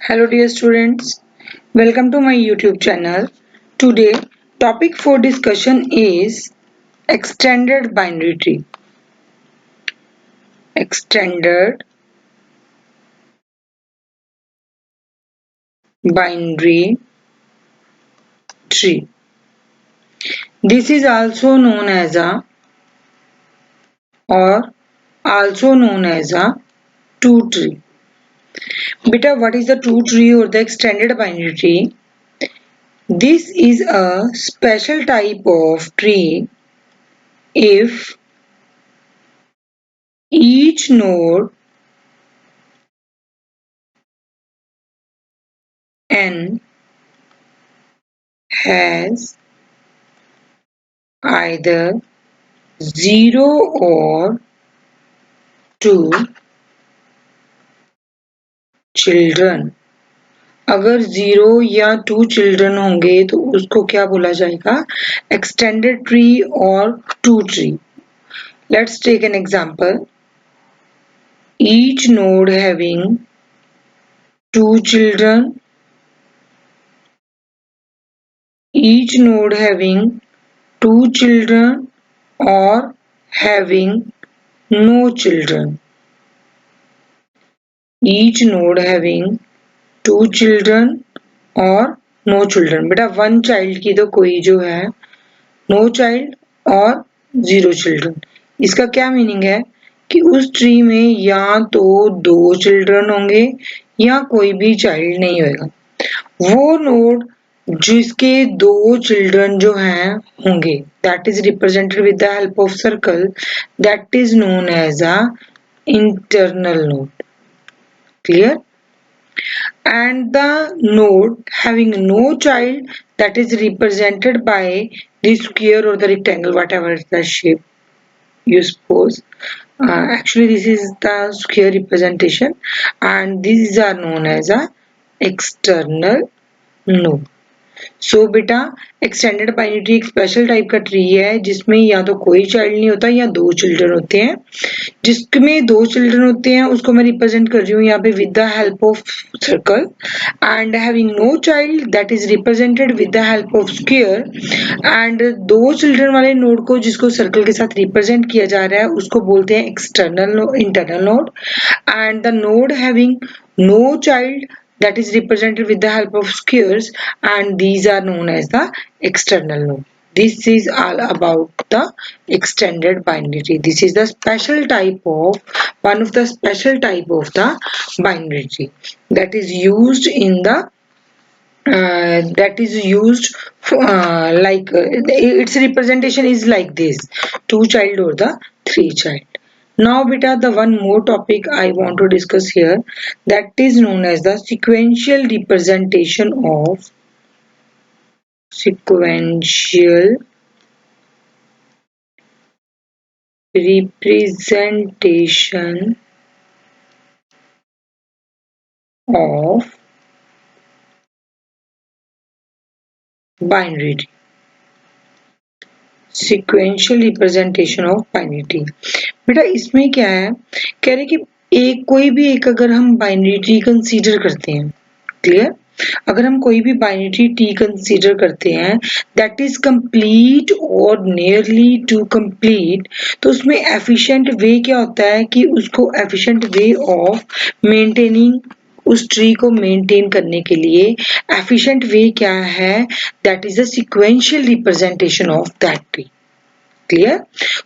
Hello dear students, welcome to my YouTube channel. Today topic for discussion is extended binary tree. Extended binary tree. This is also known as a or also known as a two tree. Beta, what is the two tree or the extended binary tree? This is a special type of tree if each node n has either 0 or 2 children. अगर 0 या 2 children होंगे तो उसको क्या बोला जाएगा? Extended tree और two tree. Let's take an example. Each node having 2 children. Each node having 2 children or having no children. Each node having 2 children और नो चिल्ड्रन. बेटा वन चाइल्ड की तो कोई जो है नो चाइल्ड और 0 चिल्ड्रन. इसका क्या मीनिंग है कि उस ट्री में या तो 2 चिल्ड्रन होंगे या कोई भी चाइल्ड नहीं होगा. वो नोड जिसके 2 चिल्ड्रन जो हैं होंगे that is represented with the help of circle, that is known as a internal node. Clear? And the node having no child, that is represented by the square or the rectangle, whatever is the shape you suppose. Actually this is the square representation and these are known as a external node. सो बेटा extended binary tree एक special type का tree है जिसमें या तो कोई child नहीं होता या 2 चिल्ड्रन होते हैं. जिसमें 2 चिल्ड्रन होते हैं उसको मैं रिप्रेजेंट कर रही हूँ यहाँ पे with the help of circle, and having no child that is represented with the help of square. And 2 children वाले नोड को जिसको सर्कल के साथ रिप्रेजेंट किया जा रहा है उसको बोलते हैं external internal node. And the node having no child that is represented with the help of squares, and these are known as the external node. This is all about the extended binary tree. This is the special type of one of the special type of the binary tree that is used in the that is used for, its representation is like this: 2 child or the 3 child. Now beta, the one more topic I want to discuss here, that is known as the sequential representation of binary tree. Sequential representation of binary tree. बेटा इसमें क्या है, कह रहे कि एक कोई भी एक अगर हम बाइनरी ट्री कंसीडर करते हैं, क्लियर, अगर हम कोई भी बाइनरी ट्री कंसीडर करते हैं दैट इज कंप्लीट और नियरली टू कंप्लीट, तो उसमें एफिशिएंट वे क्या होता है कि उसको एफिशिएंट वे ऑफ मेंटेनिंग, उस ट्री को मेंटेन करने के लिए एफिशिएंट वे क्या है, that is the sequential representation of that tree. Clear?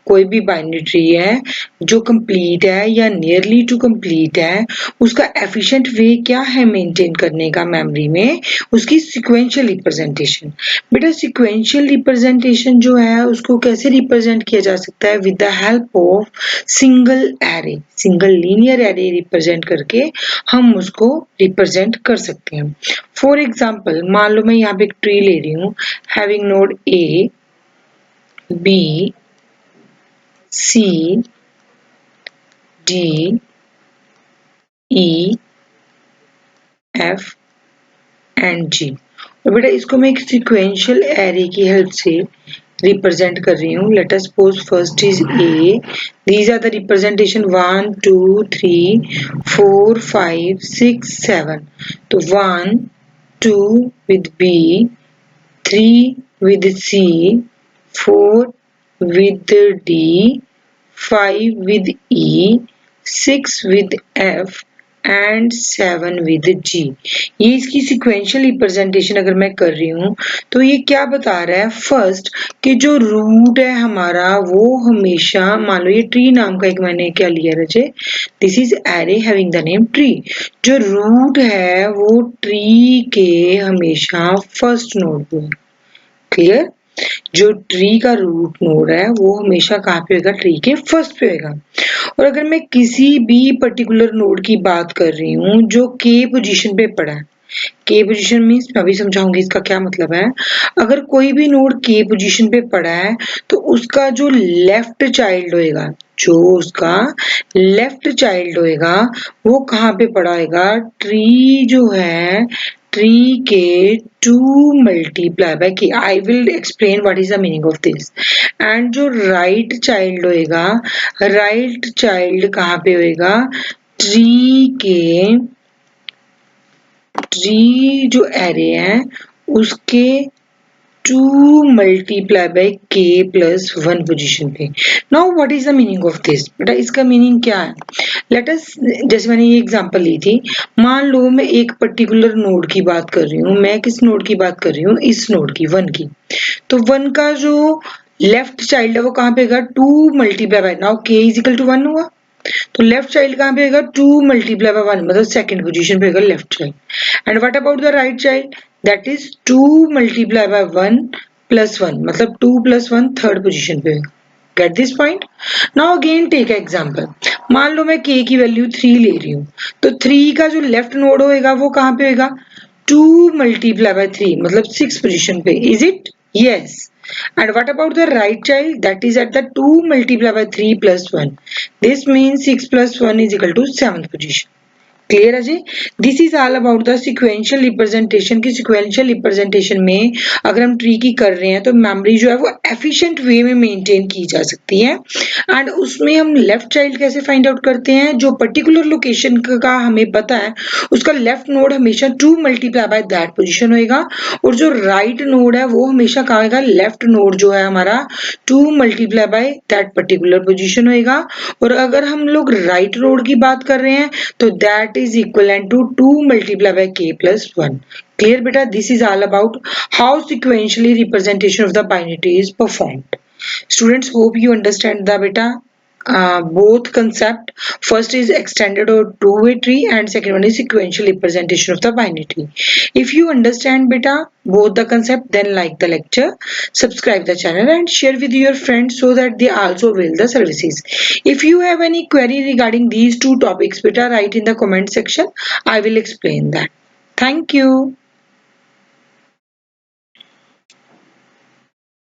कोई भी बाइनरी ट्री है जो कंप्लीट है या नियरली टू कंप्लीट है, उसका एफिशिएंट वे क्या है मेंटेन करने का मेमोरी में, उसकी सीक्वेंशियल रिप्रेजेंटेशन. बेटा सीक्वेंशियल रिप्रेजेंटेशन जो है उसको कैसे रिप्रेजेंट किया जा सकता है, with the help of single array, single linear array represent करके हम उसको रिप्रेजेंट कर सकते हैं. फॉर एग्जाम्पल मान लो मैं यहाँ पे एक ट्री ले रही हूँ having node A, B, C, D, E, F and G. और बेटा इसको मैं एक सीक्वेंशियल एरे की हेल्प से रिप्रेजेंट कर रही हूँ. Let us suppose first is A. These are the representation 1 2 3 4 5 6 7. तो 1 2 with B, 3 with C, 4 with D, 5 with E, 6 with F and 7 with G. ये इसकी सिक्वेंशियल रिप्रेजेंटेशन अगर मैं कर रही हूँ तो ये क्या बता रहा है. फर्स्ट कि जो रूट है हमारा वो हमेशा, मान लो ये ट्री नाम का एक मैंने क्या लिया रचे, this is array having the name tree. जो रूट है वो ट्री के हमेशा फर्स्ट नोड पे है. क्लियर. जो ट्री का रूट नोड है वो हमेशा कहाँ पे होगा, ट्री के फर्स्ट पे होगा. और अगर मैं किसी भी पर्टिकुलर नोड की बात कर रही हूँ जो के पोजीशन पे पड़ा है, के पोजीशन मीन्स मैं अभी समझाऊंगी इसका क्या मतलब है. अगर कोई भी नोड के पोजीशन पे पड़ा है तो उसका जो लेफ्ट चाइल्ड होएगा, वो कहाँ पे पड़ा होएगा, ट्री जो है ट्री के 2 मल्टीप्लाई बाय के. I will explain what is the meaning of this. And जो राइट चाइल्ड होएगा, राइट चाइल्ड कहाँ पे होएगा, ट्री जो एरे है उसके 2 मल्टीप्लाई बाय के प्लस 1 पोजीशन पे. Now what is the meaning of this. बेटा इसका मीनिंग क्या है. लेट अस, जैसे मैंने ये एग्जांपल ली थी, मान लो मैं एक पर्टिकुलर नोड की बात कर रही हूँ. मैं किस नोड की बात कर रही हूँ, इस नोड की 1 की. तो 1 का जो लेफ्ट चाइल्ड है वो कहाँ पे होगा, 2 मल्टीप्लाई बाय, नाउ के इज इक्वल टू 1 हुआ. तो लेफ्ट चाइल्ड कहाँ पे होगा, 2 मल्टीप्लाई बाय 1, मतलब सेकंड पोजीशन पे होगा left child. And what about the right child, that is 2 multiply by 1 plus 1, मतलब 2 प्लस 1 थर्ड पोजीशन पे होगा. Get this point. Now again take example. मान लो मैं k की वैल्यू 3 ले रही हूँ. तो 3 का जो लेफ्ट नोड होएगा वो कहाँ पे होएगा, 2 मल्टीप्लाई बाय 3, मतलब 6 पोजीशन पे. Is it, yes. And what about the right child, that is at the 2 multiplied by 3 plus 1. This means 6 plus 1 is equal to 7th position. Clear है जी. This is all about the sequential representation. की sequential representation में अगर हम tree की कर रहे हैं तो मेमोरी जो है वो एफिशिएंट वे में मेंटेन की जा सकती है. एंड उसमें हम लेफ्ट चाइल्ड कैसे फाइंड आउट करते हैं, जो पर्टिकुलर लोकेशन का हमें पता है उसका लेफ्ट नोड हमेशा 2 मल्टीप्लाई बाय दैट पोजीशन होएगा. और जो राइट नोड है वो हमेशा कहाँ होगा, लेफ्ट नोड जो है हमारा 2 multiply by that particular position होएगा. और अगर हम लोग राइट नोड की बात कर रहे हैं तो that is equivalent to 2 multiplied by k plus 1. Clear beta. This is all about how sequentially representation of the binary is performed. Students, hope you understand the beta both concept. First is extended or two-way tree and second one is sequential representation of the binary tree. If you understand beta both the concept, then like the lecture, subscribe the channel and share with your friends so that they also avail the services. If you have any query regarding these two topics, beta, write in the comment section. I will explain that. Thank you.